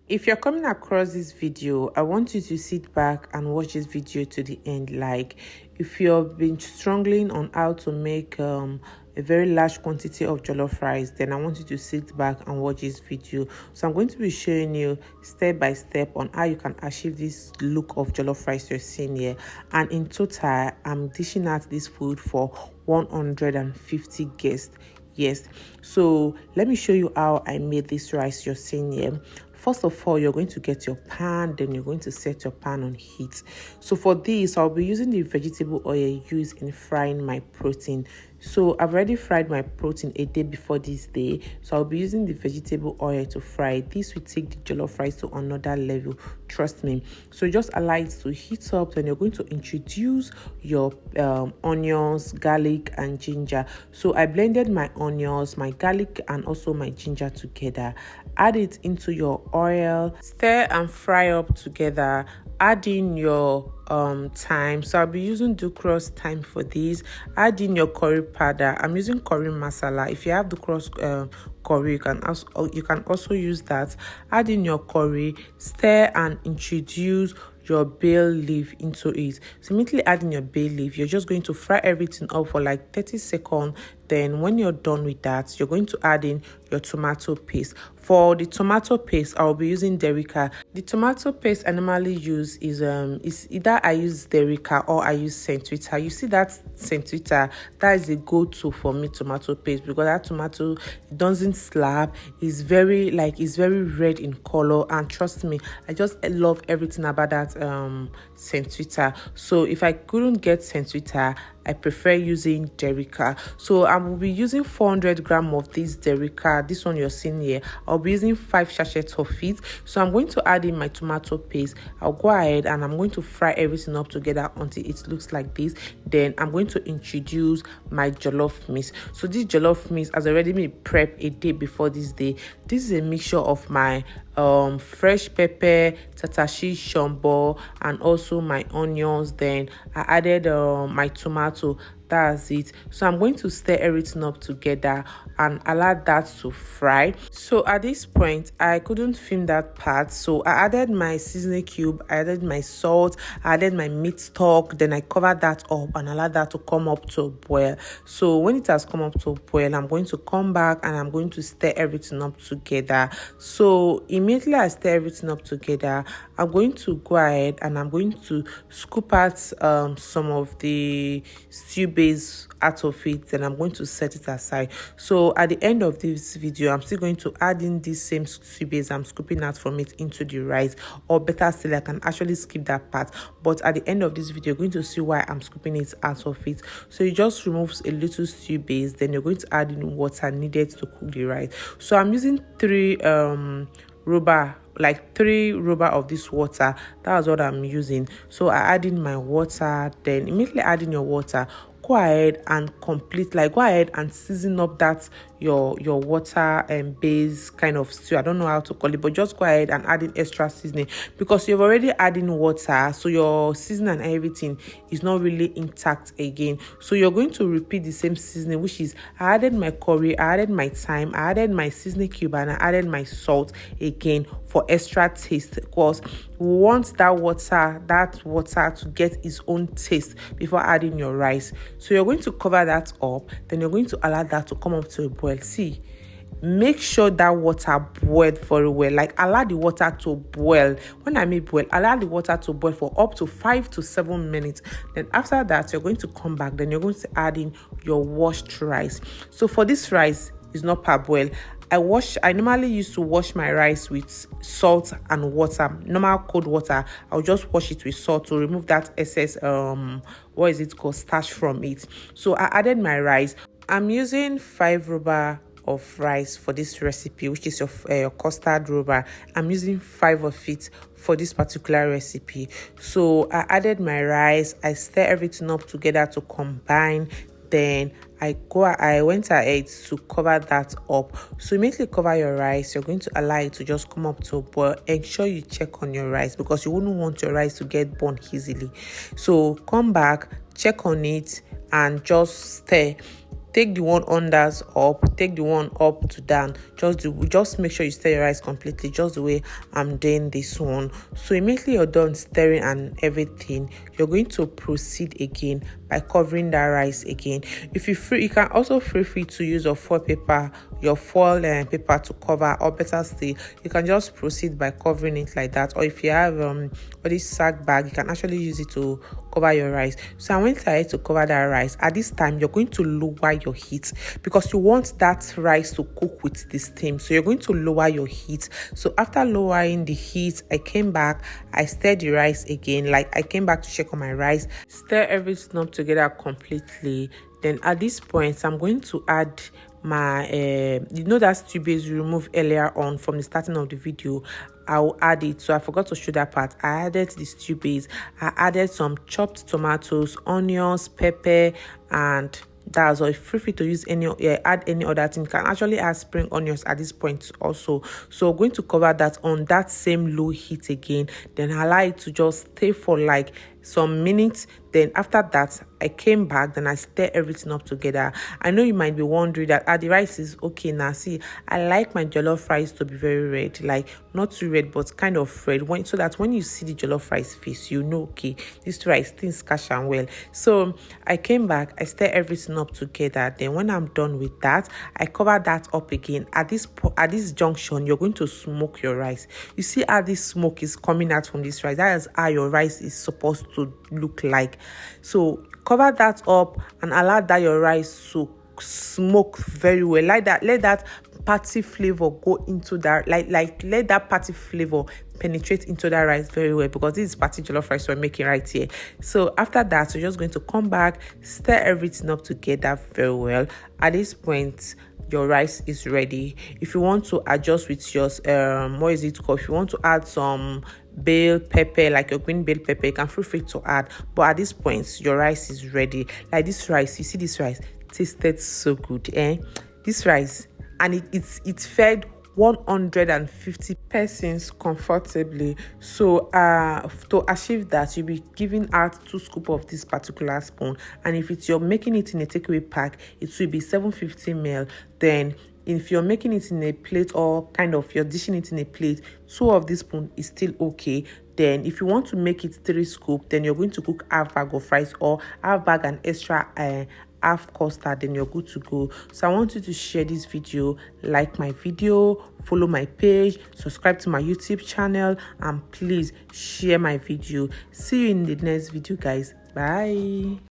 If you're coming across this video, I want you to sit back and watch this video to the end. Like, if you've been struggling on how to make a very large quantity of jollof rice, then I want you to sit back and watch this video. So I'm going to be showing you step by step on how you can achieve this look of jollof rice you're seeing here. And in total, I'm dishing out this food for 150 guests. Yes, so let me show you how I made this rice you're seeing here. First of all, you're going to get your pan, then you're going to set your pan on heat. So for this, I'll be using the vegetable oil used in frying my protein. So I've already fried my protein a day before this day, so I'll be using the vegetable oil to fry. This will take the jollof rice to another level, trust me. So just allow it to heat up, then you're going to introduce your onions, garlic and ginger. So I blended my onions, my garlic and also my ginger together. Add it into your oil, stir and fry up together. Add in your thyme. So I'll be using Ducros thyme for this. Add in your curry powder. I'm using curry masala. If you have Ducros curry, you can also use that. Add in your curry, stir and introduce your bay leaf into it. So immediately adding your bay leaf, you're just going to fry everything up for like 30 seconds. Then when you're done with that, you're going to add in your tomato paste. For the tomato paste, I'll be using Derica. The tomato paste I normally use is either I use Derica or I use Saint Rita. You see that Saint Rita, that is a go-to for me tomato paste, because that tomato, it doesn't slap. It's very red in color, and trust me, I just love everything about that Saint Rita. So if I couldn't get Saint Rita, I prefer using Derica. So I will be using 400 grams of this Derica. This one you're seeing here, I'll be using 5 sachets of it. So I'm going to add in my tomato paste. I'll go ahead and I'm going to fry everything up together until it looks like this. Then I'm going to introduce my jollof mix. So this jollof mix has already been prepped a day before this day. This is a mixture of my fresh pepper, tatashi shombo, and also my onions. Then I added my tomato. That's it. So I'm going to stir everything up together and allow that to fry. So at this point, I couldn't film that part, so I added my seasoning cube, I added my salt, I added my meat stock, then I covered that up and allowed that to come up to a boil. So when it has come up to a boil, I'm going to come back and I'm going to stir everything up together. So immediately I stir everything up together, I'm going to go ahead and I'm going to scoop out some of the stew base out of it, then I'm going to set it aside. So at the end of this video, I'm still going to add in this same stew base I'm scooping out from it into the rice, or better still, I can actually skip that part, but at the end of this video, you're going to see why I'm scooping it out of it. So you just remove a little stew base, then you're going to add in water needed to cook the rice. So I'm using 3 rubber of this water. That's what I'm using. So I add in my water, then immediately add in your water. Go ahead and go ahead and season up that your water and base kind of stew. I don't know how to call it, but just go ahead and add in extra seasoning, because you've already added in water, so your seasoning and everything is not really intact again. So you're going to repeat the same seasoning, which is I added my curry, I added my thyme, I added my seasoning cube, and I added my salt again for extra taste, because we want that water to get its own taste before adding your rice. So you're going to cover that up, then you're going to allow that to come up to a boil. See, make sure that water boiled very well. Like, allow the water to boil. When I mean boil, allow the water to boil for up to 5 to 7 minutes. Then after that, you're going to come back, then you're going to add in your washed rice. So for this rice, it's not parboil. I normally used to wash my rice with salt and water, normal cold water. I'll just wash it with salt to remove that excess starch from it. So I added my rice. I'm using 5 rubber of rice for this recipe, which is your custard rubber. I'm using 5 of it for this particular recipe. So I added my rice, I stir everything up together to combine. Then I went ahead to cover that up. So immediately cover your rice. You're going to allow it to just come up to a boil. Ensure you check on your rice, because you wouldn't want your rice to get burnt easily. So come back, check on it, and just stir. take the one unders up, take the one up to down. Just make sure you stir your rice completely, just the way I'm doing this one. So immediately you're done stirring and everything, you're going to proceed again by covering that rice again. If you free, you can also feel free to use your foil paper paper to cover, or better still, you can just proceed by covering it like that. Or if you have all this sack bag, you can actually use it to cover your rice. So I went ahead to cover that rice. At this time, you're going to lower your heat because you want that rice to cook with the steam. So you're going to lower your heat. So after lowering the heat, I came back, I stirred the rice again. Like, I came back to check on my rice, stir everything up together completely. Then at this point, I'm going to add my that stew base we removed earlier on from the starting of the video. I'll add it. So I forgot to show that part. I added the stew base. I added some chopped tomatoes, onions, pepper, and that's all. Feel free to use add any other thing. You can actually add spring onions at this point also. So I'm going to cover that on that same low heat again. Then allow it to just stay for like some minutes. Then after that, I came back, then I stir everything up together. I know you might be wondering that the rice is okay now. See, I like my jollof rice to be very red, like not too red but kind of red, so that when you see the jollof rice face, you know, okay, this rice things cash and well. So I came back, I stir everything up together. Then when I'm done with that, I cover that up again. At this junction, you're going to smoke your rice. You see how this smoke is coming out from this rice? That is how your rice is supposed to look like. So cover that up and allow that your rice to smoke very well, like that. Let that patty flavor go into that, like let that patty flavor penetrate into that rice very well, because this is patty jollof rice we're making right here. So after that, you're just going to come back, stir everything up together very well. At this point, your rice is ready. If you want to adjust with your what is it called, if you want to add some bell pepper, like your green bell pepper, you can feel free to add. But at this point, your rice is ready. Like this rice, you see this rice tasted so good, this rice, and it fed 150 persons comfortably. So to achieve that, you'll be giving out 2 scoops of this particular spoon, and if you're making it in a takeaway pack, it will be 750 ml. Then if you're making it in a plate, or kind of you're dishing it in a plate, 2 of this spoon is still okay. Then if you want to make it 3 scoops, then you're going to cook half bag of rice, or half bag and extra half custard, then you're good to go. So I want you to share this video, like my video, follow my page, subscribe to my YouTube channel, and please share my video. See you in the next video, guys. Bye.